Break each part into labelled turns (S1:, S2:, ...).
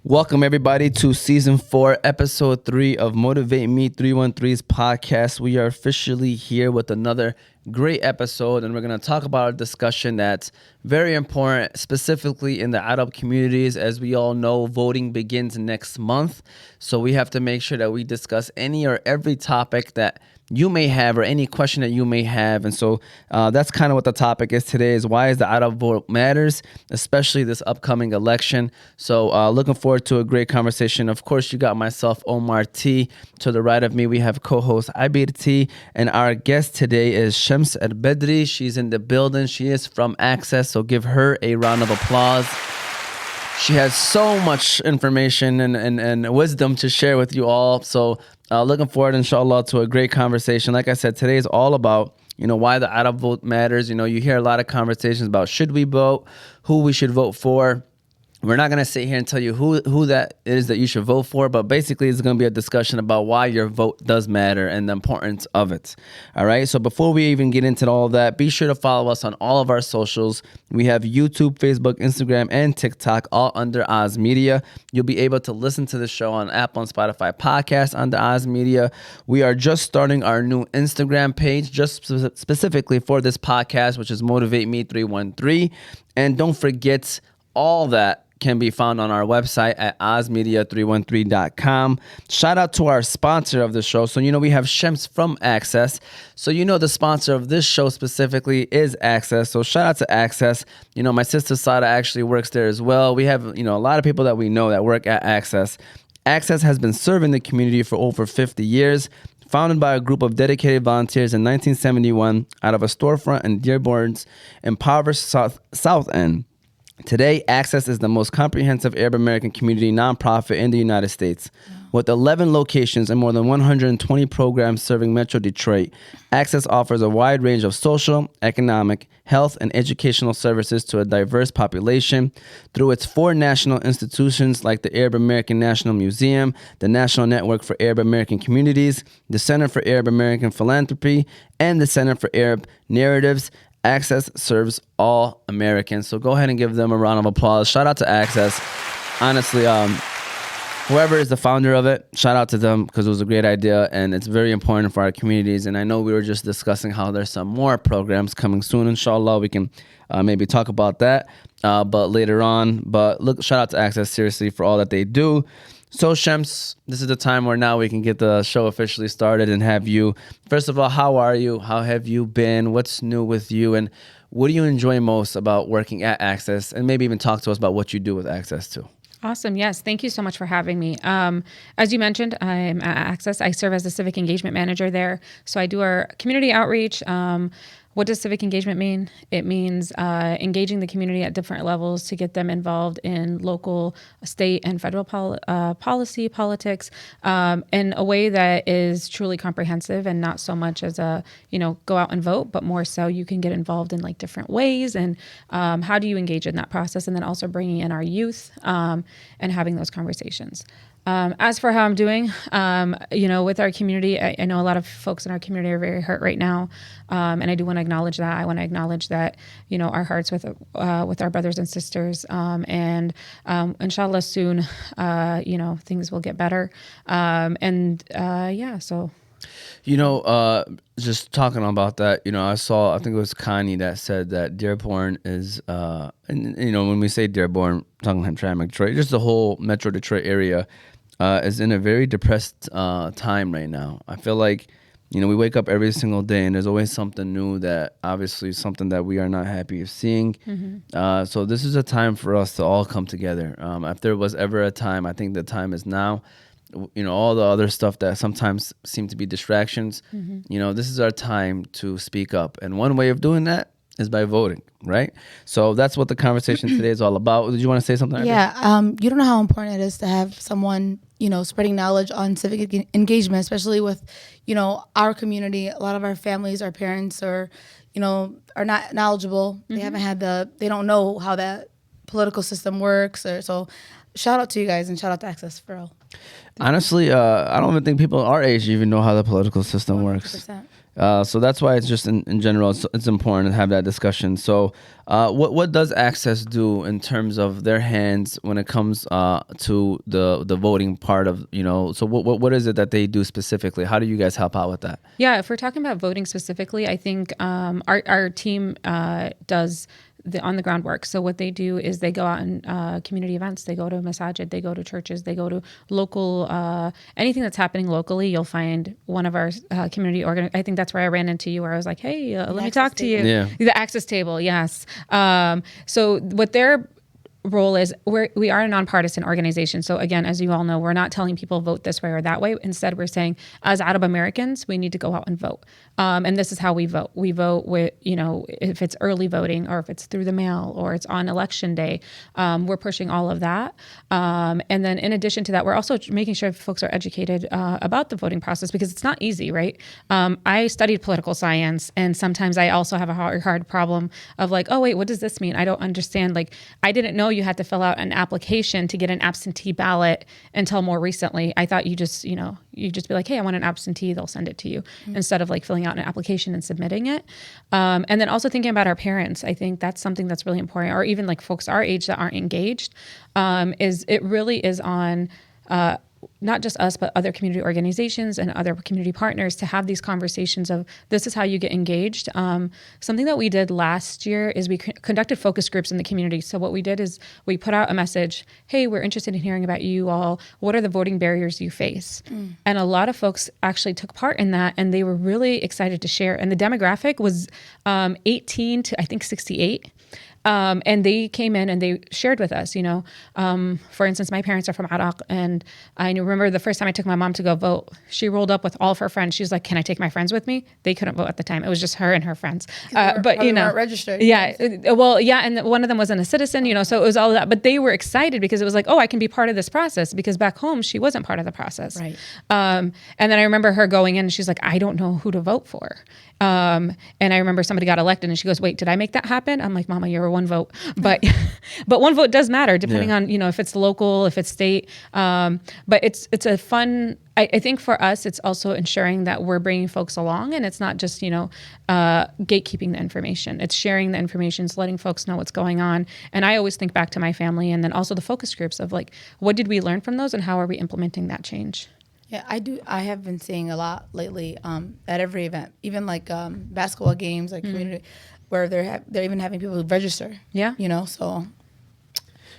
S1: Welcome, everybody, to Season 4, Episode 3 of Motivatem313's podcast. We are officially here with another great episode, and we're going to talk about a discussion that's very important, specifically in the Arab communities. As we all know, voting begins next month, so we have to make sure that we discuss any or every topic that you may have or any question that you may have. And so that's kind of what the topic is today, is why is the Arab vote matters, especially this upcoming election. So looking forward to a great conversation. Of course, you got myself, Omar T. To the right of me, we have co-host Abir T. And our guest today is Shams Al-badry. She's in the building. She is from Access, so give her a round of applause. She has so much information and wisdom to share with you all. So looking forward, inshallah, to a great conversation. Like I said, today is all about, why the Arab vote matters. You hear a lot of conversations about should we vote, who we should vote for. We're not going to sit here and tell you who that is that you should vote for, but basically it's going to be a discussion about why your vote does matter and the importance of it. All right. So before we even get into all of that, be sure to follow us on all of our socials. We have YouTube, Facebook, Instagram, and TikTok, all under Ozmedia. You'll be able to listen to the show on Apple and Spotify podcasts under Ozmedia. We are just starting our new Instagram page, just specifically for this podcast, which is Motivatem313. And don't forget, all that can be found on our website at ozmedia313.com. Shout out to our sponsor of the show. So, we have Shams from Access. So, the sponsor of this show specifically is Access. So, shout out to Access. My sister Sada actually works there as well. We have, a lot of people that we know that work at Access. Access has been serving the community for over 50 years. Founded by a group of dedicated volunteers in 1971 out of a storefront in Dearborn's impoverished South End. Today, Access is the most comprehensive Arab American community nonprofit in the United States. With 11 locations and more than 120 programs serving Metro Detroit, Access offers a wide range of social, economic, health, and educational services to a diverse population. Through its 4 national institutions like the Arab American National Museum, the National Network for Arab American Communities, the Center for Arab American Philanthropy, and the Center for Arab Narratives, Access serves all Americans. So go ahead and give them a round of applause. Shout out to Access. Honestly, whoever is the founder of it, shout out to them, because it was a great idea and it's very important for our communities. And I know we were just discussing how there's some more programs coming soon. Inshallah, we can maybe talk about that but later on. But look, shout out to Access, seriously, for all that they do. So, Shams, this is the time where now we can get the show officially started and have you. First of all, how are you? How have you been? What's new with you? And what do you enjoy most about working at Access? And maybe even talk to us about what you do with Access too.
S2: Awesome. Yes. Thank you so much for having me. As you mentioned, I'm at Access. I serve as the Civic Engagement Manager there. So I do our community outreach. What does civic engagement mean? It means engaging the community at different levels to get them involved in local, state, and federal policy, politics, in a way that is truly comprehensive and not so much as a, go out and vote, but more so you can get involved in like different ways and how do you engage in that process, and then also bringing in our youth and having those conversations. As for how I'm doing, with our community, I know a lot of folks in our community are very hurt right now. And I do want to acknowledge that. I want to acknowledge that, our hearts with our brothers and sisters. And inshallah soon, things will get better. So.
S1: Just talking about that, I think it was Kanye that said that Dearborn is, when we say Dearborn, talking Hamtramck, Detroit, just the whole Metro Detroit area is in a very depressed time right now. I feel like, we wake up every single day and there's always something new that obviously is something that we are not happy of seeing. Mm-hmm. So this is a time for us to all come together. If there was ever a time, I think the time is now. All the other stuff that sometimes seem to be distractions, mm-hmm. This is our time to speak up. And one way of doing that is by voting, right? So that's what the conversation today is all about. Did you want to say something?
S3: Yeah, you don't know how important it is to have someone, spreading knowledge on civic engagement, especially with, our community. A lot of our families, our parents are not knowledgeable. Mm-hmm. They haven't had they don't know how that political system works. So shout out to you guys and shout out to Access for all.
S1: Honestly, I don't even think people our age even know how the political system 100%. Works. So that's why it's just in general, it's important to have that discussion. So what does Access do in terms of their hands when it comes to the voting part of, so what is it that they do specifically? How do you guys help out with that?
S2: Yeah, if we're talking about voting specifically, I think our team does the on the ground work. So what they do is they go out and community events. They go to masajid, they go to churches, they go to local, anything that's happening locally. You'll find one of our community I think that's where I ran into you, where I was like, hey, let me talk to you.
S1: Yeah.
S2: The access table, yes. So what their role is, we are a nonpartisan organization. So again, as you all know, we're not telling people vote this way or that way. Instead, we're saying as Arab Americans, we need to go out and vote. And this is how we vote. We vote with, if it's early voting or if it's through the mail or it's on election day, we're pushing all of that. And then in addition to that, we're also making sure folks are educated about the voting process, because it's not easy, right? I studied political science, and sometimes I also have a hard problem of like, oh wait, what does this mean? I don't understand. Like, I didn't know you had to fill out an application to get an absentee ballot until more recently. I thought you just be like, hey, I want an absentee, they'll send it to you, instead of like filling out an application and submitting it. And then also thinking about our parents, I think that's something that's really important, or even like folks our age that aren't engaged, is it really is on not just us, but other community organizations and other community partners to have these conversations of this is how you get engaged. Something that we did last year is we conducted focus groups in the community. So what we did is we put out a message, hey, we're interested in hearing about you all. What are the voting barriers you face? And a lot of folks actually took part in that, and they were really excited to share. And the demographic was 18 to I think 68. And they came in and they shared with us, for instance, my parents are from Iraq, and I remember the first time I took my mom to go vote, she rolled up with all of her friends. She was like, can I take my friends with me? They couldn't vote at the time. It was just her and her friends. But
S3: weren't registered.
S2: Yeah. Well, yeah. And one of them wasn't a citizen, so it was all that, but they were excited because it was like, oh, I can be part of this process, because back home she wasn't part of the process.
S3: Right.
S2: And then I remember her going in and she's like, I don't know who to vote for. And I remember somebody got elected and she goes, wait, did I make that happen? I'm like, Mama, you're one vote. But one vote does matter depending on, if it's local, if it's state. But it's a fun, I think for us, it's also ensuring that we're bringing folks along, and it's not just, gatekeeping the information. It's sharing the information, it's letting folks know what's going on. And I always think back to my family, and then also the focus groups of like, what did we learn from those and how are we implementing that change?
S3: Yeah, I do. I have been seeing a lot lately at every event, even like basketball games, like community, where they're even having people register.
S2: Yeah.
S3: So.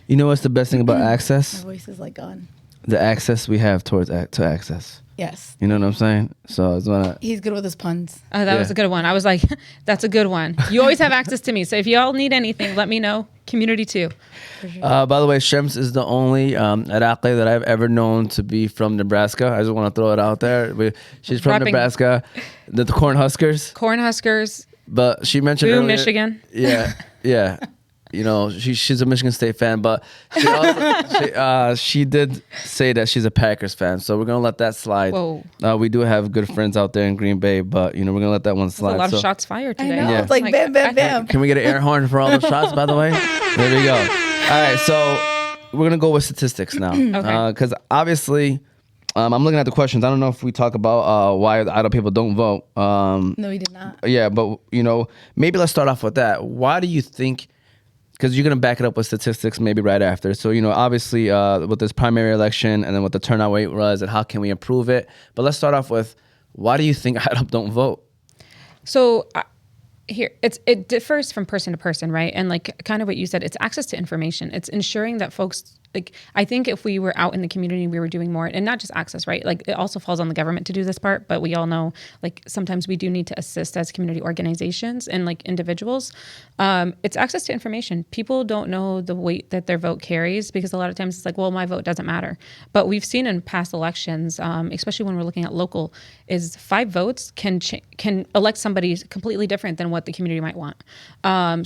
S1: You know what's the best thing about Access?
S3: My voice is like gone.
S1: The access we have to Access.
S3: Yes.
S1: You know what I'm saying? So I just wanna.
S3: He's good with his puns.
S2: Oh, that was a good one. I was like, that's a good one. You always have access to me. So if y'all need anything, let me know. Community too.
S3: Sure.
S1: By the way, Shams is the only Iraqi that I've ever known to be from Nebraska. I just want to throw it out there. She's from Nebraska, the Cornhuskers.
S2: Cornhuskers.
S1: But she mentioned
S2: Boom,
S1: earlier,
S2: Michigan.
S1: Yeah, yeah. She's a Michigan State fan, but she also, she did say that she's a Packers fan. So we're gonna let that slide.
S2: Whoa.
S1: We do have good friends out there in Green Bay, but we're gonna let that one slide.
S2: There's a lot of shots fired today.
S3: I know.
S1: Yeah.
S3: It's like bam, bam, bam.
S1: Can we get an air horn for all the shots, by the way? There we go. All right, so we're going to go with statistics now.
S2: Okay.
S1: Because obviously, I'm looking at the questions. I don't know if we talk about why other people don't vote.
S3: No, we did not.
S1: Yeah, but, maybe let's start off with that. Why do you think, because you're going to back it up with statistics maybe right after. So, obviously with this primary election and then what the turnout rate was and how can we improve it. But let's start off with, why do you think Arab don't vote?
S2: So here, it differs from person to person, right? And like kind of what you said, it's access to information. It's ensuring that folks, like, I think if we were out in the community, we were doing more, and not just access, right? Like it also falls on the government to do this part, but we all know like sometimes we do need to assist as community organizations and like individuals. It's access to information. People don't know the weight that their vote carries, because a lot of times it's like, well, my vote doesn't matter. But we've seen in past elections, especially when we're looking at local, is 5 votes can elect somebody completely different than what the community might want.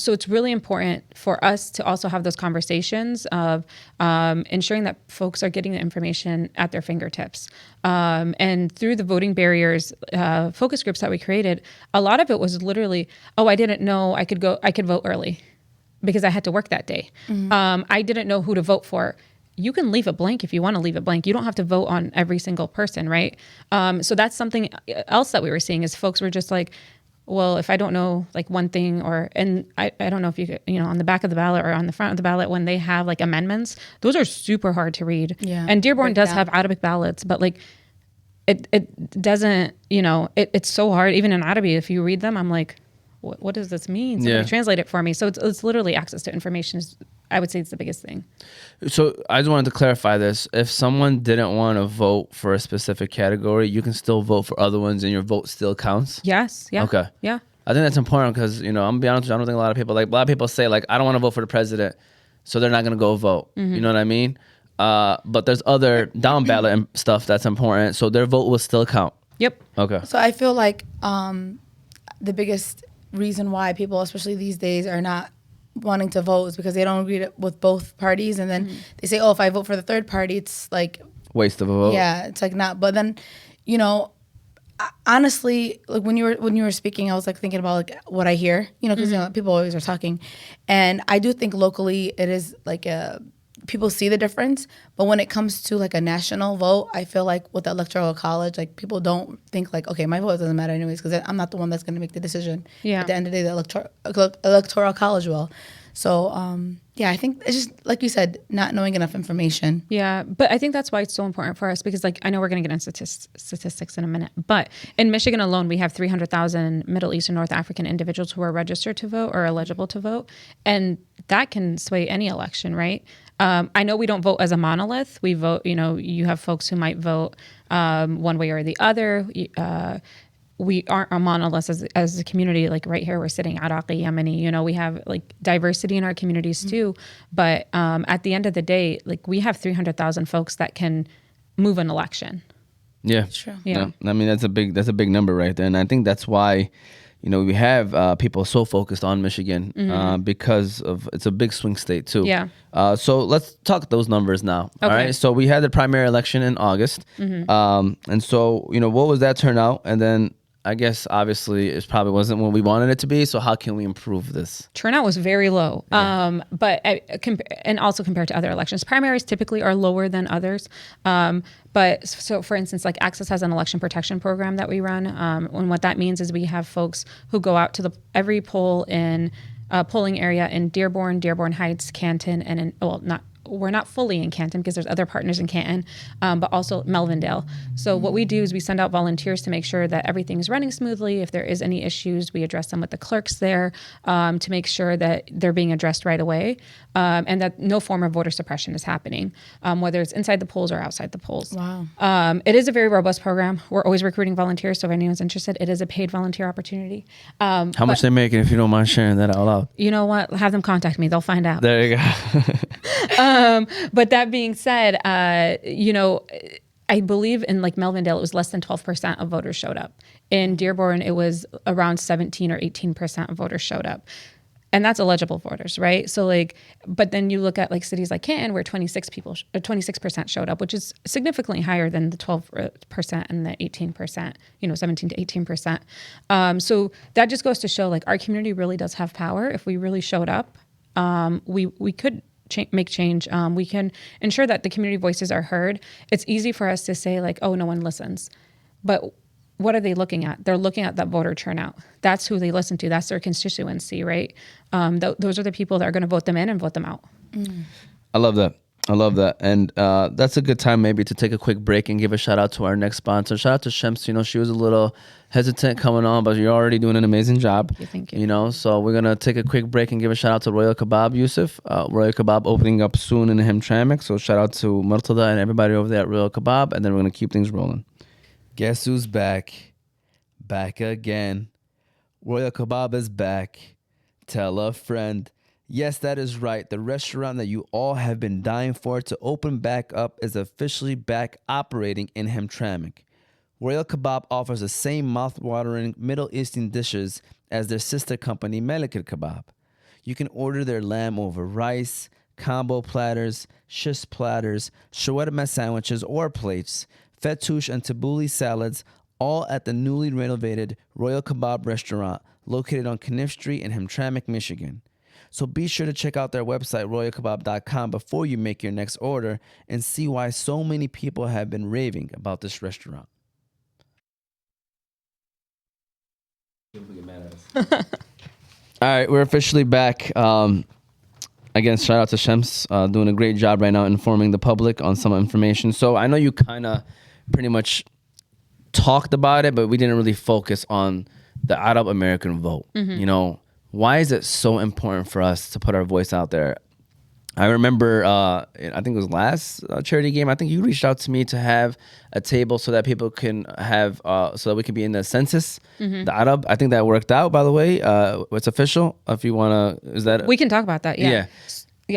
S2: So it's really important for us to also have those conversations of ensuring that folks are getting the information at their fingertips. And through the voting barriers focus groups that we created, a lot of it was literally, oh, I didn't know I could vote early because I had to work that day. I didn't know who to vote for. you can leave it blank if you want to leave it blank. You don't have to vote on every single person, right? So that's something else that we were seeing is folks were just like, well, if I don't know like one thing and I don't know if on the back of the ballot or on the front of the ballot, when they have like amendments, those are super hard to read.
S3: Yeah.
S2: And Dearborn does have Arabic ballots, but like it doesn't, it's so hard. Even in Arabic, if you read them, I'm like, what does this mean? Somebody translate it for me. So it's literally access to information I would say it's the biggest thing.
S1: So I just wanted to clarify this. If someone didn't want to vote for a specific category, you can still vote for other ones and your vote still counts?
S2: Yes. Yeah.
S1: Okay.
S2: Yeah.
S1: I think that's important because, I'm going to be honest with you, I don't think a lot of people say like, I don't want to vote for the president, so they're not going to go vote. You know what I mean? But there's other down ballot and stuff that's important. So their vote will still count.
S2: Yep.
S1: Okay.
S3: So I feel like the biggest reason why people, especially these days, are not wanting to vote is because they don't agree with both parties, and then they say, oh, if I vote for the third party, it's like
S1: waste of a vote.
S3: Yeah, it's like not. But then, honestly, like when you were speaking, I was like thinking about like what I hear, because people always are talking, and I do think locally it is like people see the difference, but when it comes to like a national vote, I feel like with the electoral college, like people don't think like, okay, my vote doesn't matter anyways because I'm not the one that's going to make the decision.
S2: Yeah.
S3: At the end of the day, the electoral college will. So I think it's just like you said, not knowing enough information.
S2: Yeah, but I think that's why it's so important for us because, like, I know we're going to get into statistics in a minute, but in Michigan alone, we have 300,000 Middle East and North African individuals who are registered to vote or eligible to vote, and that can sway any election, right? I know we don't vote as a monolith. We vote, you have folks who might vote one way or the other. We aren't a monolith as a community. Like right here, we're sitting Iraqi, Yemeni, we have like diversity in our communities too. But at the end of the day, like we have 300,000 folks that can move an election.
S1: Yeah.
S3: True.
S2: Yeah.
S1: I mean, that's a big number right there. And I think that's why, we have people so focused on Michigan because of it's a big swing state too.
S2: Yeah.
S1: So let's talk those numbers now.
S2: Okay.
S1: All right. So we had the primary election in August. And so, what was that turnout? And then I guess obviously it probably wasn't what we wanted it to be. So how can we improve this?
S2: Turnout was very low, but and also compared to other elections, primaries typically are lower than others. But so, for instance, like Access has an election protection program that we run, and what that means is we have folks who go out to every poll in polling area in Dearborn, Dearborn Heights, Canton, and we're not fully in Canton because there's other partners in Canton, but also Melvindale. So what we do is we send out volunteers to make sure that everything is running smoothly. If there is any issues, we address them with the clerks there to make sure that they're being addressed right away and that no form of voter suppression is happening, whether it's inside the polls or outside the polls.
S3: Wow.
S2: It is a very robust program. We're always recruiting volunteers, so if anyone's interested, it is a paid volunteer opportunity.
S1: How much they making if you don't mind sharing that out loud?
S2: You know what? Have them contact me. They'll find out.
S1: There you go.
S2: But that being said, I believe in like Melvindale, it was less than 12% of voters showed up. In Dearborn, it was around 17 or 18% of voters showed up. And that's eligible voters, right? So like, but then you look at like cities like Canton where 26% showed up, which is significantly higher than the 12% and the 18%, 17 to 18%. So that just goes to show like our community really does have power. If we really showed up, we could make change. We can ensure that the community voices are heard. It's easy for us to say like, oh, no one listens. But what are they looking at? They're looking at that voter turnout. That's who they listen to. That's their constituency, right? Those are the people that are going to vote them in and vote them out.
S1: I love that. And that's a good time maybe to take a quick break and give a shout out to our next sponsor. Shout out to Shams. She was a little hesitant coming on, but you're already doing an amazing job.
S2: Thank you.
S1: So we're going to take a quick break and give a shout out to Royal Kebab, Yusuf. Royal Kebab opening up soon in Hamtramck. So shout out to Murtada and everybody over there at Royal Kebab. And then we're going to keep things rolling. Guess who's back? Back again. Royal Kebab is back. Tell a friend. Yes, that is right. The restaurant that you all have been dying for to open back up is officially back operating in Hamtramck. Royal Kebab offers the same mouth-watering Middle Eastern dishes as their sister company, Meleket Kebab. You can order their lamb over rice, combo platters, shish platters, shawarma sandwiches or plates, fattoush and tabbouleh salads, all at the newly renovated Royal Kebab restaurant located on Kniff Street in Hamtramck, Michigan. So be sure to check out their website, royalkebab.com, before you make your next order and see why so many people have been raving about this restaurant. All right, we're officially back. Again, shout out to Shams, doing a great job right now informing the public on some information. So I know you kind of pretty much talked about it, but we didn't really focus on the Arab American vote. You know, why is it so important for us to put our voice out there? I remember, I think it was last charity game, I think you reached out to me to have a table so that people can have, so that we can be in the census, the Arab. I think that worked out, by the way. It's official. If you want to, is that?
S2: We can talk about that, yeah.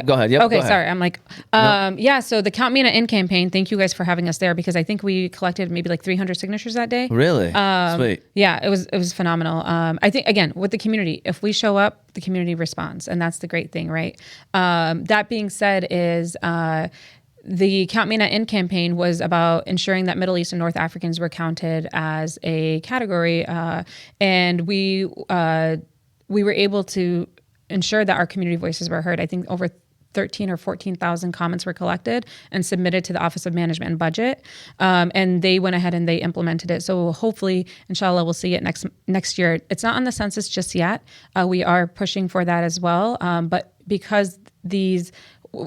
S1: Go ahead. Yep,
S2: okay,
S1: go ahead.
S2: sorry. I'm like, yeah, so the Count Mina In campaign, thank you guys for having us there, because I think we collected maybe like 300 signatures that day.
S1: Really? Sweet.
S2: Yeah, it was phenomenal. I think, again, with the community, if we show up, the community responds, and that's the great thing, right? That being said is, the Count Mina In campaign was about ensuring that Middle East and North Africans were counted as a category, and we were able to ensure that our community voices were heard. I think over 13 or 14,000 comments were collected and submitted to the Office of Management and Budget, and they went ahead and they implemented it. So hopefully, inshallah, we'll see it next year. It's not on the census just yet. We are pushing for that as well, but because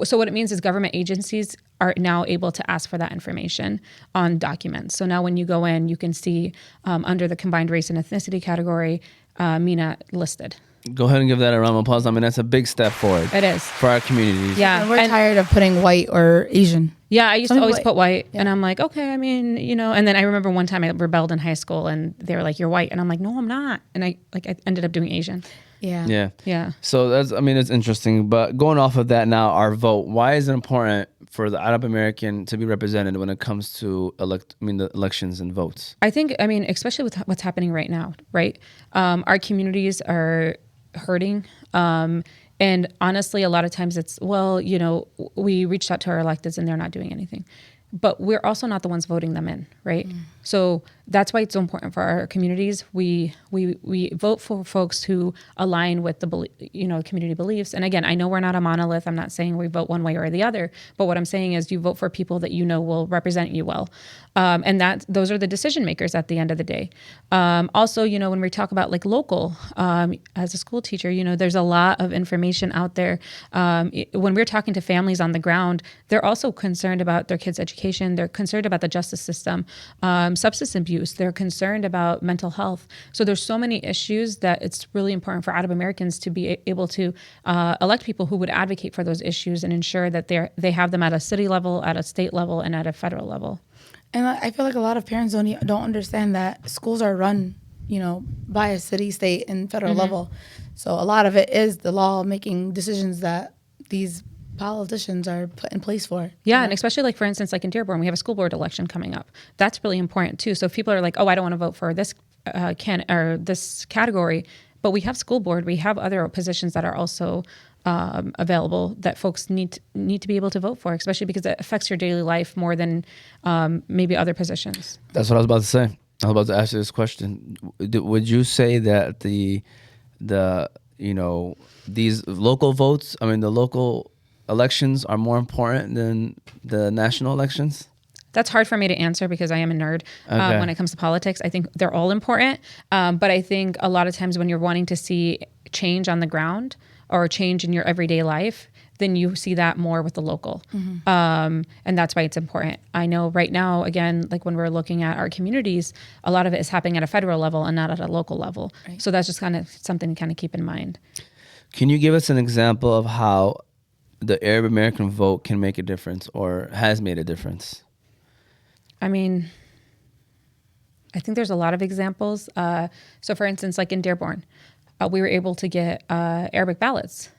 S2: so what it means is government agencies are now able to ask for that information on documents. So now when you go in, you can see under the combined race and ethnicity category, MENA listed.
S1: Go ahead and give that a round of applause. I mean, that's a big step forward.
S2: It is.
S1: For our communities.
S2: Yeah.
S3: And we're tired of putting white or Asian.
S2: Yeah, I used to always
S3: White.
S2: put white,
S3: Yeah.
S2: and I'm like, okay, I mean, and then I remember one time I rebelled in high school, and they were like, you're white, and I'm like, no, I'm not, and I ended up doing Asian.
S3: Yeah.
S2: Yeah.
S1: So it's interesting. But going off of that now, our vote, why is it important for the Arab American to be represented when it comes to the elections and votes?
S2: I think, especially with what's happening right now, right? Our communities are hurting. And honestly, a lot of times it's, we reached out to our electeds and they're not doing anything. But we're also not the ones voting them in, right? So that's why it's so important for our communities. We vote for folks who align with the community beliefs. And again, I know we're not a monolith. I'm not saying we vote one way or the other. But what I'm saying is you vote for people that will represent you well. And those are the decision makers at the end of the day. Also, when we talk about like local, as a school teacher, there's a lot of information out there. When we're talking to families on the ground, they're also concerned about their kids' education. They're concerned about the justice system, substance abuse. They're concerned about mental health. So there's so many issues that it's really important for Arab Americans to be able to elect people who would advocate for those issues and ensure that they have them at a city level, at a state level, and at a federal level.
S3: And I feel like a lot of parents don't understand that schools are run, by a city, state, and federal level. So a lot of it is the law making decisions that these politicians are put in place for.
S2: Yeah, and especially like, for instance, like in Dearborn, we have a school board election coming up. That's really important too. So if people are like, oh, I don't want to vote for this this category, but we have school board, we have other positions that are also available that folks need to be able to vote for, especially because it affects your daily life more than maybe other positions.
S1: That's what I was about to say. I was about to ask you this question. Would you say that these local votes, the local elections are more important than the national elections?
S2: That's hard for me to answer because I am a nerd when it comes to politics. I think they're all important. But I think a lot of times when you're wanting to see change on the ground or change in your everyday life, then you see that more with the local. And that's why it's important. I know right now, again, like when we're looking at our communities, a lot of it is happening at a federal level and not at a local level. Right. So that's just kind of something to kind of keep in mind. Can you give us an example of how the Arab American vote can make a difference or has made a difference? I think there's a lot of examples. So for instance, like in Dearborn, we were able to get Arabic ballots.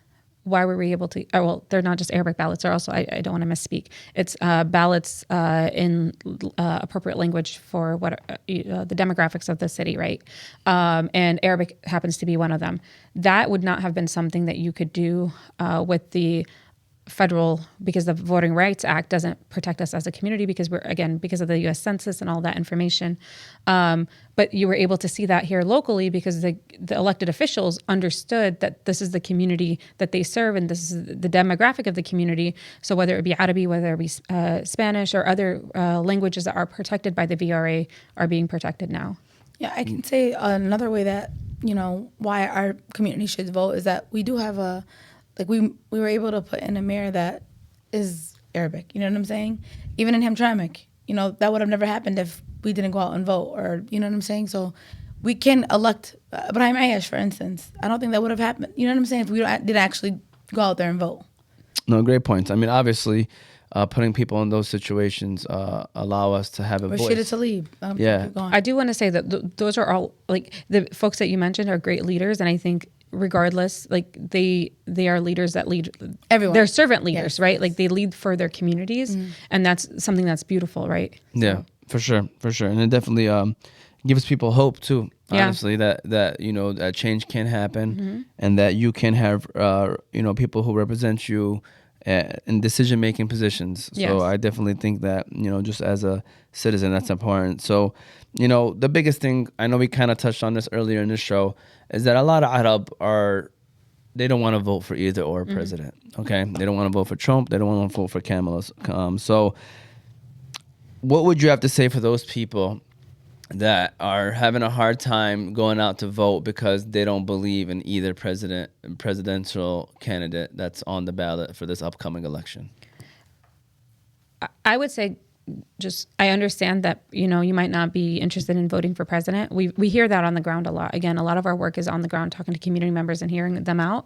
S2: Why were we able to? Well, they're not just Arabic ballots. They're also, I don't want to misspeak. It's ballots in appropriate language for what the demographics of the city, right? And Arabic happens to be one of them. That would not have been something that you could do with the federal, because the Voting Rights Act doesn't protect us as a community because because of the U.S. Census and all that information. But you were able to see that here locally because the elected officials understood that this is the community that they serve and this is the demographic of the community. So whether it be Arabic, whether it be Spanish or other languages that are protected by the VRA are being protected now.
S3: Yeah, I can say another way that, why our community should vote is that we do have we were able to put in a mayor that is Arabic, you know what I'm saying? Even in Hamtramck, that would have never happened if we didn't go out and vote, or, you know what I'm saying? So we can elect Ibrahim Ayash, for instance. I don't think that would have happened, you know what I'm saying, if we didn't actually go out there and vote.
S1: No, great points. I mean, obviously, putting people in those situations allow us to have a voice.
S3: Rashida Tlaib.
S1: Yeah.
S2: I do want to say that those are all, the folks that you mentioned are great leaders, and I think regardless, they are leaders that lead
S3: everyone.
S2: They're servant leaders,
S3: yes.
S2: Right? They lead for their communities, and that's something that's beautiful, right?
S1: Yeah, for sure, and it definitely gives people hope too. Honestly, that change can happen, and that you can have people who represent you in decision-making positions. So
S2: yes.
S1: I definitely think that just as a citizen, that's important. So the biggest thing, I know we kind of touched on this earlier in the show, is that a lot of Arab they don't want to vote for either or president. Okay, they don't want to vote for Trump. They don't want to vote for Kamala. So what would you have to say for those people that are having a hard time going out to vote because they don't believe in either presidential candidate that's on the ballot for this upcoming election?
S2: I would say, I understand that, you might not be interested in voting for president. We hear that on the ground a lot. Again, a lot of our work is on the ground, talking to community members and hearing them out.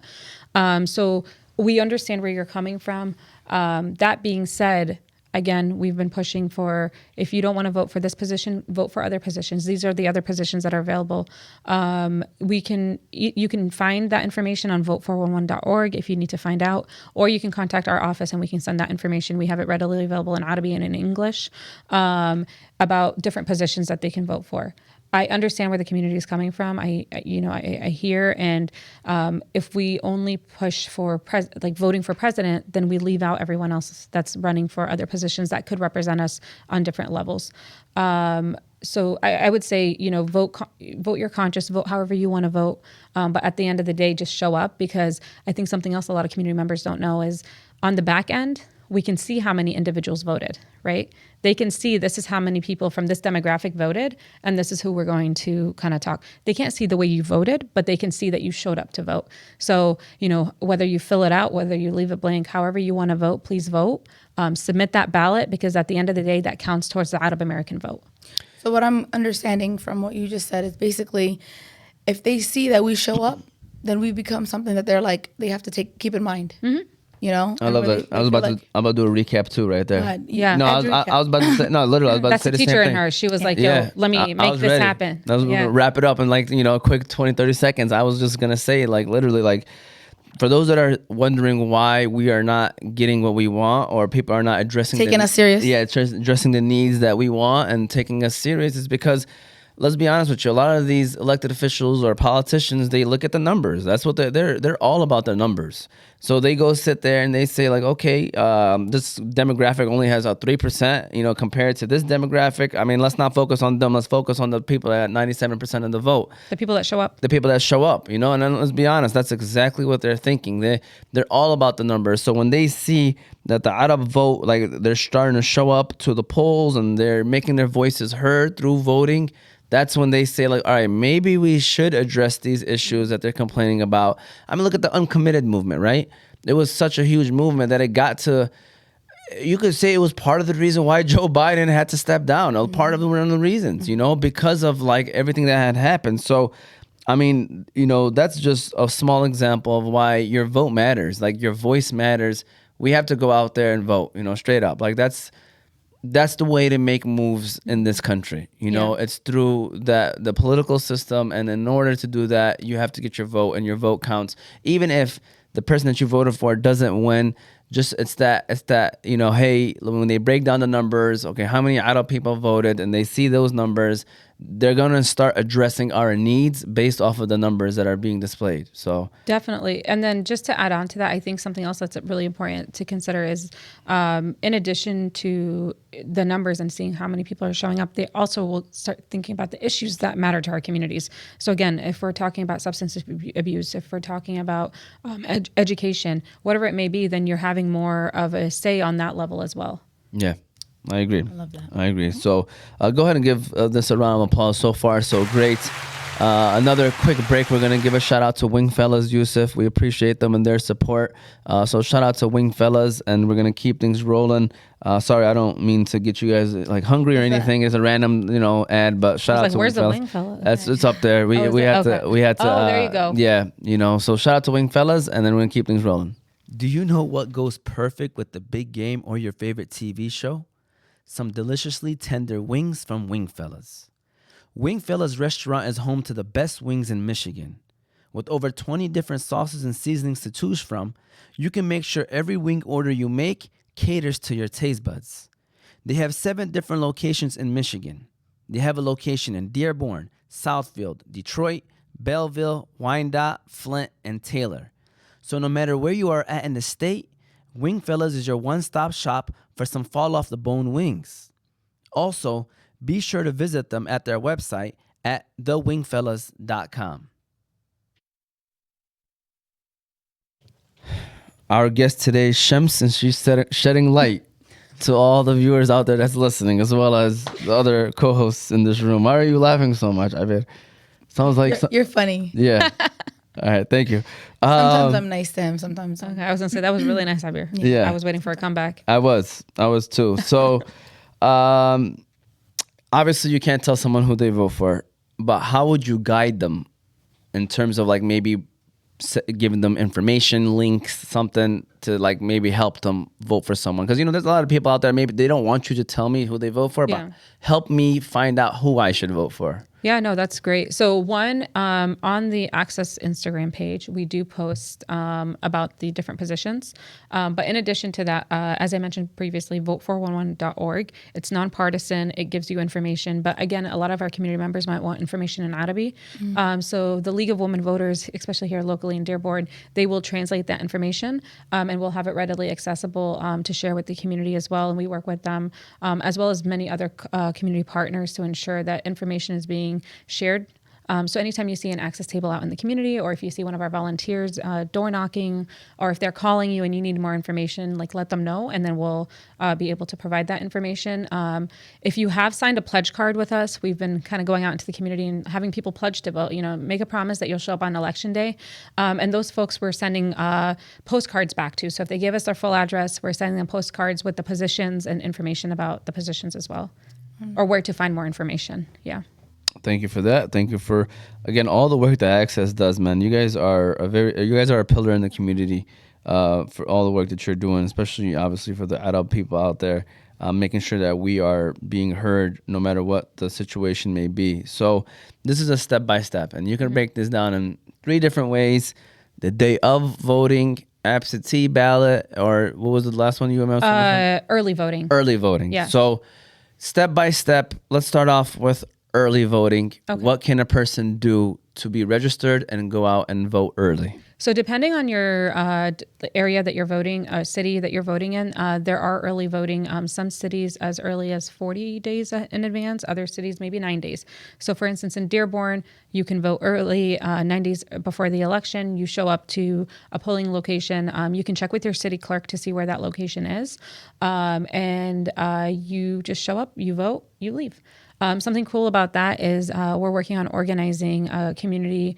S2: So we understand where you're coming from. That being said, again, we've been pushing for, if you don't want to vote for this position, vote for other positions. These are the other positions that are available. You can find that information on vote411.org if you need to find out, or you can contact our office and we can send that information. We have it readily available in Arabic and in English about different positions that they can vote for. I understand where the community is coming from. I hear, and if we only push for voting for president, then we leave out everyone else that's running for other positions that could represent us on different levels. So I would say, vote your conscience, vote however you want to vote. But at the end of the day, just show up, because I think something else a lot of community members don't know is on the back end, we can see how many individuals voted, right? They can see this is how many people from this demographic voted, and this is who we're going to kind of talk. They can't see the way you voted, but they can see that you showed up to vote. So, whether you fill it out, whether you leave it blank, however you want to vote, please vote. Submit that ballot, because at the end of the day, that counts towards the Arab American vote.
S3: So what I'm understanding from what you just said is basically, if they see that we show up, then we become something that they have to keep in mind.
S2: Mm-hmm.
S1: I love that. I'm about to do a recap too, right there.
S2: Yeah.
S1: No, I was about to say, no, literally, I was about
S2: That's
S1: to say
S2: the
S1: the
S2: teacher
S1: same
S2: in
S1: thing.
S2: her. She was like, yo, let me make this happen.
S1: I was going to wrap it up in a quick 20, 30 seconds. I was just going to say, literally, for those that are wondering why we are not getting what we want, or people are not addressing
S3: taking us serious.
S1: Yeah, addressing the needs that we want and taking us serious, is because, let's be honest with you, a lot of these elected officials or politicians, they look at the numbers. That's what they're all about, the numbers. So they go sit there and they say okay, this demographic only has a 3%, compared to this demographic. I mean, let's not focus on them. Let's focus on the people that 97% of the vote.
S2: The people that show up.
S1: The people that show up, and then let's be honest, that's exactly what they're thinking. They're all about the numbers. So when they see that the Arab vote, they're starting to show up to the polls and they're making their voices heard through voting, that's when they say, all right, maybe we should address these issues that they're complaining about. I mean, look at the uncommitted movement, right? It was such a huge movement that it got to, you could say it was part of the reason why Joe Biden had to step down. Part of one of the reasons, because of everything that had happened. So, I mean, that's just a small example of why your vote matters. Your voice matters. We have to go out there and vote, straight up. That's the way to make moves in this country. It's through the political system. And in order to do that, you have to get your vote, and your vote counts. Even if the person that you voted for doesn't win, Just it's that hey, when they break down the numbers, okay, how many adult people voted, and they see those numbers, they're gonna start addressing our needs based off of the numbers that are being displayed. So
S2: definitely. And then just to add on to that, I think something else that's really important to consider is, in addition to the numbers and seeing how many people are showing up, they also will start thinking about the issues that matter to our communities. So again, if we're talking about substance abuse, if we're talking about education, whatever it may be, then you're having more of a say on that level as well.
S1: yeah. I agree.
S3: I love that.
S1: I agree. So go ahead and give this a round of applause. So far, so great. Another quick break. We're going to give a shout out to Wing Fellas, Yusuf. We appreciate them and their support. So shout out to Wing Fellas, and we're going to keep things rolling. Sorry, I don't mean to get you guys like hungry or anything. It's a random, ad, but shout out to
S2: where's
S1: Wing
S2: the
S1: Fellas.
S2: Wing Fella?
S1: That's it's up there. We had to.
S2: Oh, there you go.
S1: Yeah, so shout out to Wing Fellas, and then we're going to keep things rolling. Do you know what goes perfect with the big game or your favorite TV show? Some deliciously tender wings from Wing Fellas. Wing Fellas restaurant is home to the best wings in Michigan. With over 20 different sauces and seasonings to choose from, you can make sure every wing order you make caters to your taste buds. They have 7 different locations in Michigan. They have a location in Dearborn, Southfield, Detroit, Belleville, Wyandotte, Flint, and Taylor. So no matter where you are at in the state, Wing Fellas is your one-stop shop for some fall-off-the-bone wings. Also, be sure to visit them at their website at thewingfellas.com. Our guest today, Shams, and she's shedding light to all the viewers out there that's listening, as well as the other co-hosts in this room. Why are you laughing so much? I bet sounds like
S3: You're funny.
S1: Yeah. All right, thank you.
S3: Sometimes I'm nice to him. Sometimes
S2: Okay, I was gonna say that was really nice, Abir.
S1: Yeah.
S2: I was waiting for a comeback.
S1: I was too. So, obviously, you can't tell someone who they vote for, but how would you guide them in terms of like maybe giving them information, links, something to like maybe help them vote for someone? Because there's a lot of people out there, maybe they don't want you to tell me who they vote for, but help me find out who I should vote for.
S2: Yeah, no, that's great. So one, on the Access Instagram page, we do post about the different positions. But in addition to that, as I mentioned previously, vote411.org. It's nonpartisan. It gives you information. But again, a lot of our community members might want information in Adabi. So the League of Women Voters, especially here locally in Dearborn, they will translate that information and we'll have it readily accessible to share with the community as well. And we work with them as well as many other community partners to ensure that information is being shared. So anytime you see an access table out in the community, or if you see one of our volunteers door knocking, or if they're calling you and you need more information, like let them know, and then we'll be able to provide that information. If you have signed a pledge card with us, we've been kind of going out into the community and having people pledge to vote, make a promise that you'll show up on election day. And those folks we're sending postcards back to. So if they give us their full address, we're sending them postcards with the positions and information about the positions as well, or where to find more information. Yeah.
S1: Thank you for that. Thank you for, again, all the work that Access does, man. You guys are a pillar in the community for all the work that you're doing, especially obviously for the adult people out there, making sure that we are being heard no matter what the situation may be. So this is a step-by-step, and you can break this down in 3 different ways: the day of voting, absentee ballot, or what was the last one you mentioned?
S2: Early voting.
S1: Early voting.
S2: Yeah.
S1: So step by step, let's start off with early voting.
S2: Okay.
S1: What can a person do to be registered and go out and vote early?
S2: So depending on your the area that you're voting, city that you're voting in, there are early voting. Some cities as early as 40 days in advance, other cities maybe 9 days. So for instance, in Dearborn, you can vote early, 9 days before the election. You show up to a polling location. You can check with your city clerk to see where that location is. And you just show up, you vote, you leave. Something cool about that is we're working on organizing a community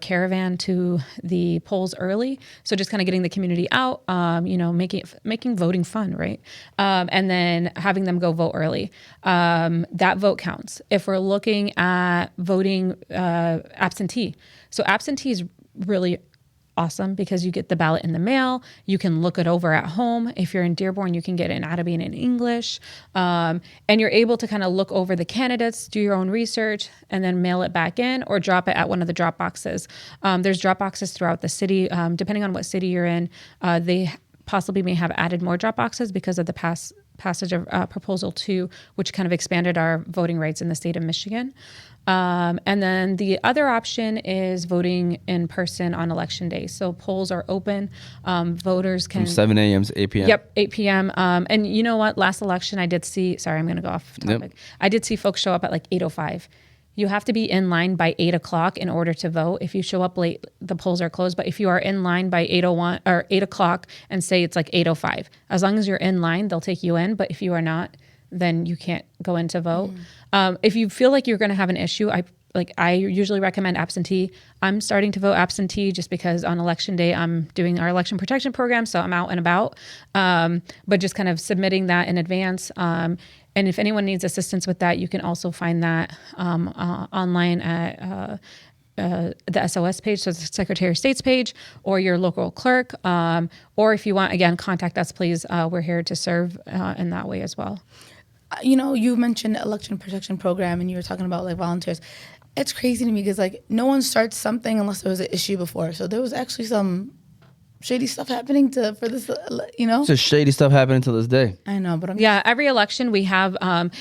S2: caravan to the polls early. So just kind of getting the community out, making voting fun, right? And then having them go vote early. That vote counts. If we're looking at voting absentee, so absentee is really awesome because you get the ballot in the mail. You can look it over at home. If you're in Dearborn, you can get it in Adabi and in English. And you're able to kind of look over the candidates, do your own research, and then mail it back in or drop it at one of the drop boxes. There's drop boxes throughout the city. Depending on what city you're in, they possibly may have added more drop boxes because of the passage of Proposal 2, which kind of expanded our voting rights in the state of Michigan. And then the other option is voting in person on election day. So polls are open. Voters can...
S1: From 7 a.m. to 8 p.m.?
S2: Yep, 8 p.m. And you know what? Last election, I did see... Sorry, I'm going to go off topic.
S1: Yep.
S2: I did see folks show up at like 8:05. You have to be in line by 8 o'clock in order to vote. If you show up late, the polls are closed. But if you are in line by 8:01 or 8 o'clock and say it's like 8:05, as long as you're in line, they'll take you in. But if you are not, then you can't go in to vote. If you feel like you're going to have an issue, I usually recommend absentee. I'm starting to vote absentee just because on election day I'm doing our election protection program, so I'm out and about. But just kind of submitting that in advance. And if anyone needs assistance with that, you can also find that online at the SOS page, so the Secretary of State's page, or your local clerk. Or if you want, again, contact us, please. We're here to serve in that way as well.
S3: You know, you mentioned election protection program and you were talking about like volunteers. It's crazy to me because like no one starts something unless there was an issue before. So there was actually some shady stuff happening for this, you know?
S1: It's shady stuff happening to this day.
S3: I know, but
S2: every election we have,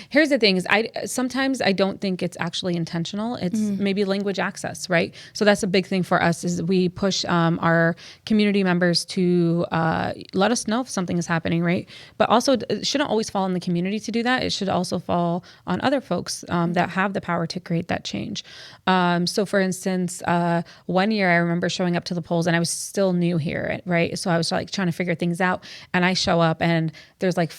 S2: here's the thing is sometimes I don't think it's actually intentional. It's maybe language access, right? So that's a big thing for us is we push our community members to let us know if something is happening, right? But also it shouldn't always fall on the community to do that. It should also fall on other folks that have the power to create that change. So for instance, one year I remember showing up to the polls and I was still new here, right? So I was like trying to figure things out, and I show up and there's like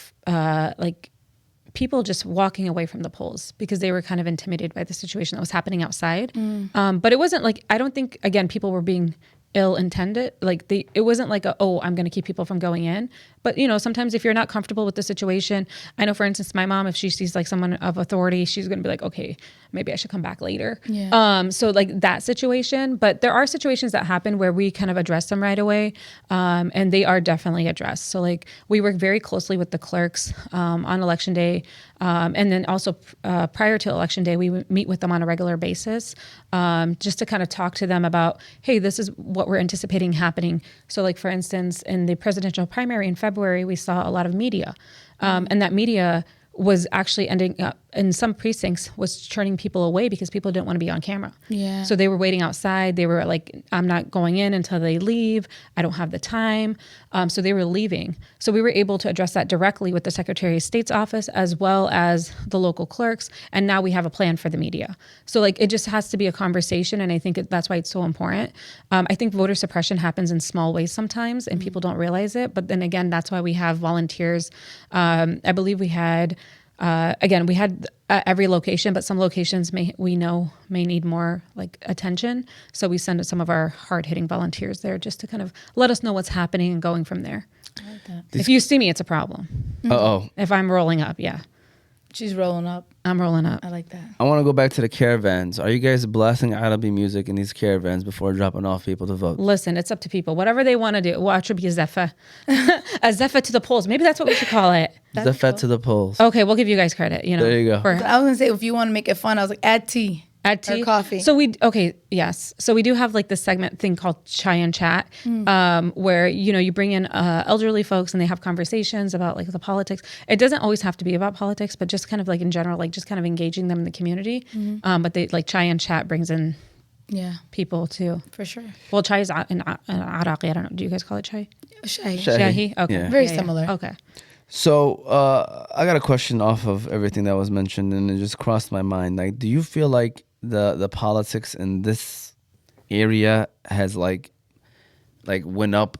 S2: people just walking away from the polls because they were kind of intimidated by the situation that was happening outside. But it wasn't like, I don't think, again, people were being ill-intended. Like it wasn't like I'm going to keep people from going in. But you know, sometimes if you're not comfortable with the situation, I know for instance, my mom, if she sees like someone of authority, she's going to be like, okay, maybe I should come back later.
S3: Yeah.
S2: So like that situation, but there are situations that happen where we kind of address them right away. And they are definitely addressed. So like we work very closely with the clerks on election day. And then also prior to election day, we meet with them on a regular basis just to kind of talk to them about, hey, this is what we're anticipating happening. So like, for instance, in the presidential primary in February, we saw a lot of media. And that media was actually ending up in some precincts was turning people away because people didn't want to be on camera.
S3: Yeah.
S2: So they were waiting outside. They were like, I'm not going in until they leave. I don't have the time. So they were leaving. So we were able to address that directly with the Secretary of State's office as well as the local clerks. And now we have a plan for the media. So like it just has to be a conversation. And I think that's why it's so important. I think voter suppression happens in small ways sometimes and people don't realize it. But then again, that's why we have volunteers. I believe we had we had every location, but some locations may need more like attention. So we send some of our hard-hitting volunteers there just to kind of let us know what's happening and going from there.
S3: I like that.
S2: If you see me, it's a problem.
S1: Uh-oh.
S2: If I'm rolling up, yeah.
S3: She's rolling up.
S2: I'm rolling up.
S3: I like that.
S1: I want to go back to the caravans. Are you guys blasting Arabic music in these caravans before dropping off people to vote?
S2: Listen, it's up to people. Whatever they want to do. Well, it should be a zepha. A zepha to the polls. Maybe that's what we should call it.
S1: The fed to the polls.
S2: Okay, we'll give you guys credit. You know,
S1: There you go.
S3: I was going to say, if you want to make it fun, I was like, add tea.
S2: Add tea.
S3: Or coffee.
S2: So yes. So we do have like this segment thing called Chai and Chat, where, you know, you bring in elderly folks and they have conversations about like the politics. It doesn't always have to be about politics, but just kind of like in general, like just kind of engaging them in the community. But they like Chai and Chat brings in people too.
S3: For sure.
S2: Well, Chai is in Iraqi. I don't know. Do you guys call it Chai?
S3: Shahi.
S2: Shahi? Okay.
S1: Yeah.
S3: Very similar.
S2: Okay.
S1: So I got a question off of everything that was mentioned, and it just crossed my mind. Like, do you feel like the politics in this area has like went up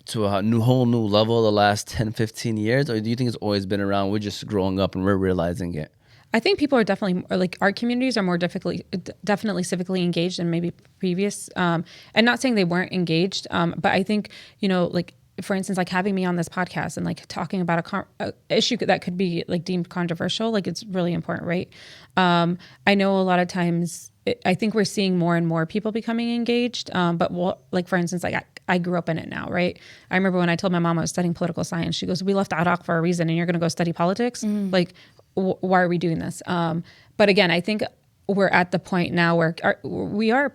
S1: to a whole new level the last 10, 15 years? Or do you think it's always been around? We're just growing up and we're realizing it.
S2: I think people are definitely, like our communities are more definitely civically engaged than maybe previous. And not saying they weren't engaged, but I think, you know, like, for instance, like having me on this podcast and like talking about a issue that could be like deemed controversial, like it's really important, right? I know a lot of times, I think we're seeing more and more people becoming engaged. But like for instance, like I grew up in it now, right? I remember when I told my mom I was studying political science, she goes, "We left Iraq for a reason, and you're going to go study politics? Like, why are we doing this?" But again, I think we're at the point now where we are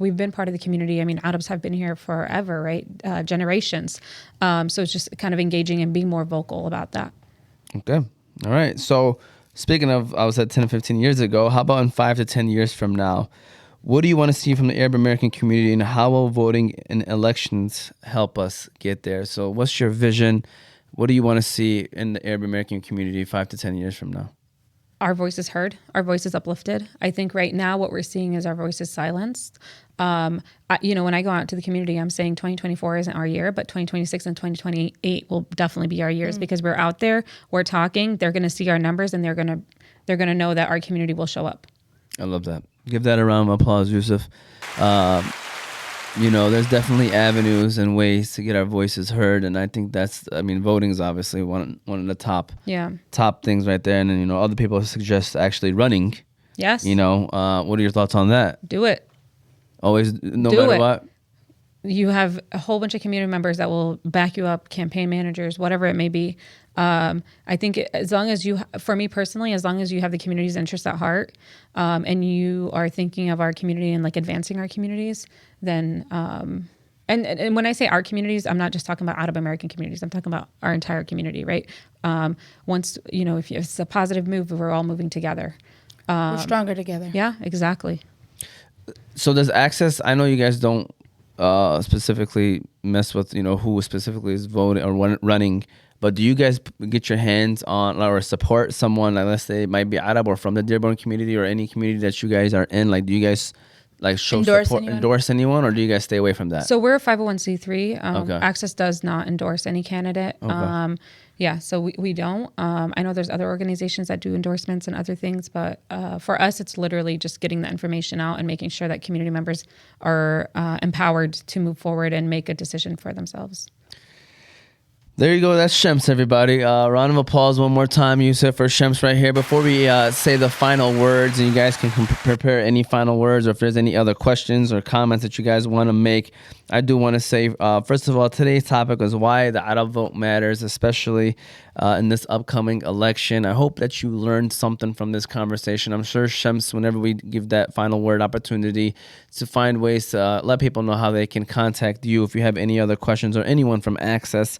S2: we've been part of the community. I mean, Arabs have been here forever, right? Generations. So it's just kind of engaging and being more vocal about that.
S1: Okay. All right. So speaking of, I was at 10 to 15 years ago. How about in 5 to 10 years from now? What do you want to see from the Arab American community, and how will voting in elections help us get there? So what's your vision? What do you want to see in the Arab American community 5 to 10 years from now?
S2: Our voice is heard, our voice is uplifted. I think right now what we're seeing is our voice is silenced. When I go out to the community, I'm saying 2024 isn't our year, but 2026 and 2028 will definitely be our years because we're out there, we're talking, they're going to see our numbers, and they're going to know that our community will show up.
S1: I love that. Give that a round of applause, Yusuf. There's definitely avenues and ways to get our voices heard, and I think voting is obviously one of the top things right there. And then other people suggest actually running.
S2: Yes.
S1: What are your thoughts on that?
S2: Do it.
S1: Always, no matter what.
S2: You have a whole bunch of community members that will back you up, campaign managers, whatever it may be. I think for me personally, as long as you have the community's interests at heart, and you are thinking of our community and advancing our communities, then, and when I say our communities, I'm not just talking about Arab American communities. I'm talking about our entire community, right? If it's a positive move, we're all moving together.
S3: We're stronger together.
S2: Yeah, exactly.
S1: So does Access, I know you guys don't specifically mess with, who specifically is voting or running, but do you guys get your hands on or support someone, let's say it might be Arab or from the Dearborn community or any community that you guys are in? Do you guys show endorse anyone, or do you guys stay away from that?
S2: So we're a 501c3.
S1: Okay.
S2: Access does not endorse any candidate.
S1: Okay.
S2: So we don't. I know there's other organizations that do endorsements and other things, but for us, it's literally just getting the information out and making sure that community members are empowered to move forward and make a decision for themselves.
S1: There you go. That's Shams, everybody. Round of applause one more time, Yusuf, for Shams right here. Before we say the final words, and you guys can prepare any final words, or if there's any other questions or comments that you guys want to make, I do want to say, first of all, today's topic is why the Arab vote matters, especially in this upcoming election. I hope that you learned something from this conversation. I'm sure Shams, whenever we give that final word opportunity, to find ways to let people know how they can contact you if you have any other questions, or anyone from Access.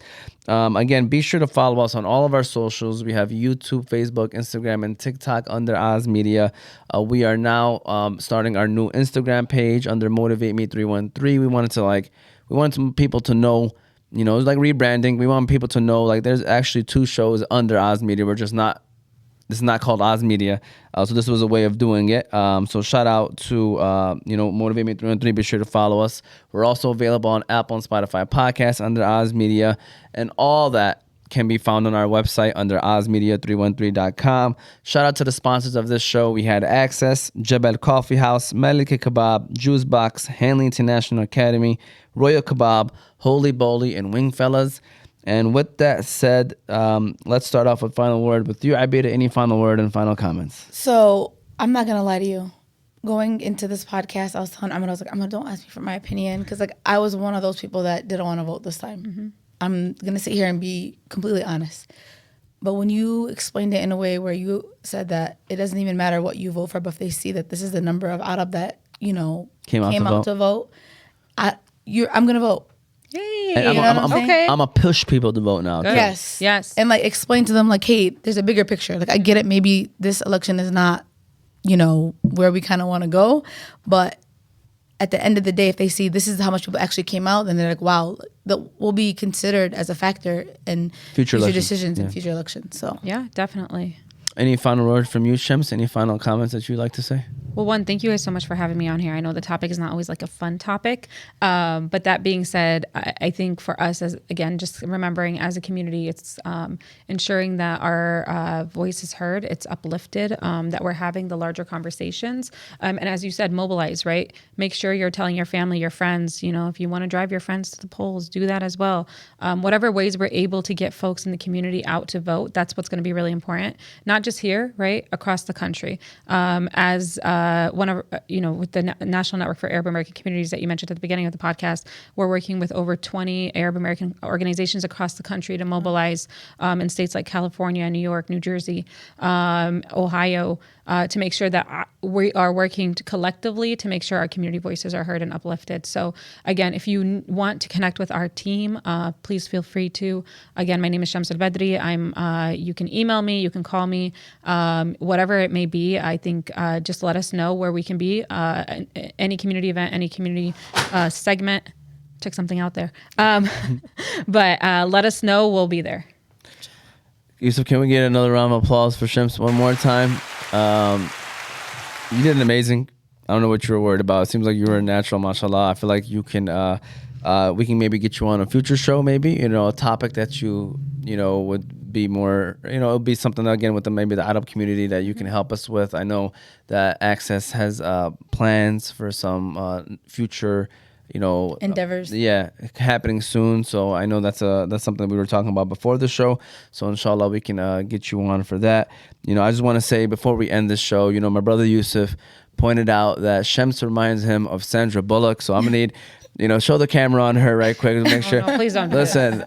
S1: Again, be sure to follow us on all of our socials. We have YouTube, Facebook, Instagram, and TikTok under Ozmedia. We are now starting our new Instagram page under Motivatem313. We wanted people to know, it's like rebranding. We want people to know there's actually 2 shows under Ozmedia. This is not called Ozmedia. So this was a way of doing it. So shout out to, Motivatem313. Be sure to follow us. We're also available on Apple and Spotify podcasts under Ozmedia. And all that can be found on our website under ozmedia313.com. Shout out to the sponsors of this show. We had Access, Jebel Coffee House, Malika Kebab, Juice Box, Hanley International Academy, Royal Kebab, Holy Bowly, and Wingfellas. And with that said, let's start off with final word with you, Abida. Any final word and final comments?
S3: So I'm not gonna lie to you. Going into this podcast, I was telling Ahmed, don't ask me for my opinion, because I was one of those people that didn't want to vote this time. Mm-hmm. I'm gonna sit here and be completely honest. But when you explained it in a way where you said that it doesn't even matter what you vote for, but if they see that this is the number of Arab that came out to vote, I'm gonna vote.
S2: Hey,
S1: I'm gonna push people to vote now.
S2: Good.
S3: Yes. And explain to them hey, there's a bigger picture. I get it. Maybe this election is not, where we kind of want to go, but at the end of the day, if they see this is how much people actually came out, then they're wow, that will be considered as a factor in future decisions in future elections. So
S2: yeah, definitely.
S1: Any final word from you, Shams? Any final comments that you'd like to say?
S2: Well, one, thank you guys so much for having me on here. I know the topic is not always a fun topic. But that being said, I think for us, just remembering as a community, it's ensuring that our voice is heard, it's uplifted, that we're having the larger conversations. And as you said, mobilize, right? Make sure you're telling your family, your friends, if you want to drive your friends to the polls, do that as well. Whatever ways we're able to get folks in the community out to vote, that's what's going to be really important. Not just here, right? Across the country. As one of, with the National Network for Arab American Communities that you mentioned at the beginning of the podcast, we're working with over 20 Arab American organizations across the country to mobilize in states like California, New York, New Jersey, Ohio, to make sure that we are working collectively to make sure our community voices are heard and uplifted. So again, if you want to connect with our team, please feel free to. Again, my name is Shams Al-badry. You can email me, you can call me, whatever it may be. I think just let us know where we can be. Any community event, any community segment. Took something out there. But let us know. We'll be there.
S1: Yusuf, can we get another round of applause for Shams one more time? You did an amazing. I don't know what you were worried about. It seems like you were a natural, mashallah. I feel like you can, we can maybe get you on a future show, maybe, a topic that you would be more, it'll be something again with maybe the Arab community that you can help us with. I know that Access has plans for some future,
S3: endeavors.
S1: Happening soon. So I know that's something we were talking about before the show. So inshallah we can get you on for that. I just want to say before we end this show, my brother Yusuf pointed out that Shams reminds him of Sandra Bullock. So I'm gonna need, show the camera on her right quick to make sure.
S2: No, please don't.
S1: Listen,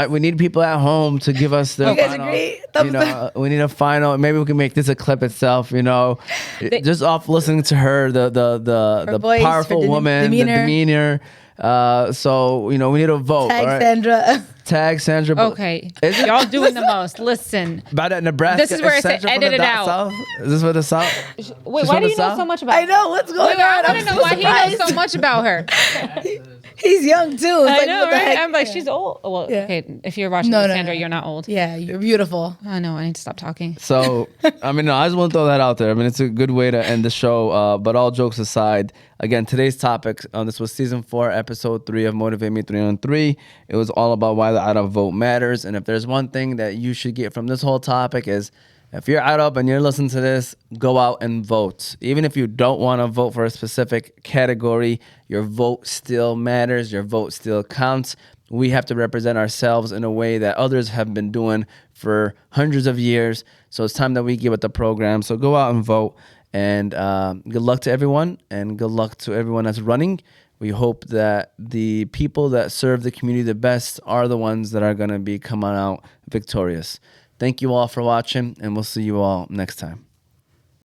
S1: we need people at home to give us their.
S3: You guys agree?
S1: We need a final. Maybe we can make this a clip itself. Just off listening to her, the
S3: voice,
S1: powerful woman, the demeanor. So we need a vote.
S3: Tag
S1: all right?
S3: Sandra.
S1: Tag Sandra.
S2: Okay, y'all doing the most. Listen.
S1: By that Nebraska.
S2: This is where it said edit it out.
S1: South? Is this for the South?
S2: Wait, why do you know so much about her?
S3: I know what's going on.
S2: I want to know why he knows so much about her.
S3: He's young too.
S2: I know, right? I'm like, she's old. Well, okay, if you're watching Sandra, you're not old.
S3: Yeah, you're beautiful.
S2: I know, I need to stop talking.
S1: So, I just want to throw that out there. It's a good way to end the show. But all jokes aside, again, today's topic, this was season 4, episode 3 of Motivate Me 313. It was all about why the Arab vote matters. And if there's one thing that you should get from this whole topic is, if you're Arab and you're listening to this, go out and vote. Even if you don't want to vote for a specific category, your vote still matters. Your vote still counts. We have to represent ourselves in a way that others have been doing for hundreds of years. So it's time that we get with the program. So go out and vote. And good luck to everyone. And good luck to everyone that's running. We hope that the people that serve the community the best are the ones that are going to be coming out victorious. Thank you all for watching, and we'll see you all next time.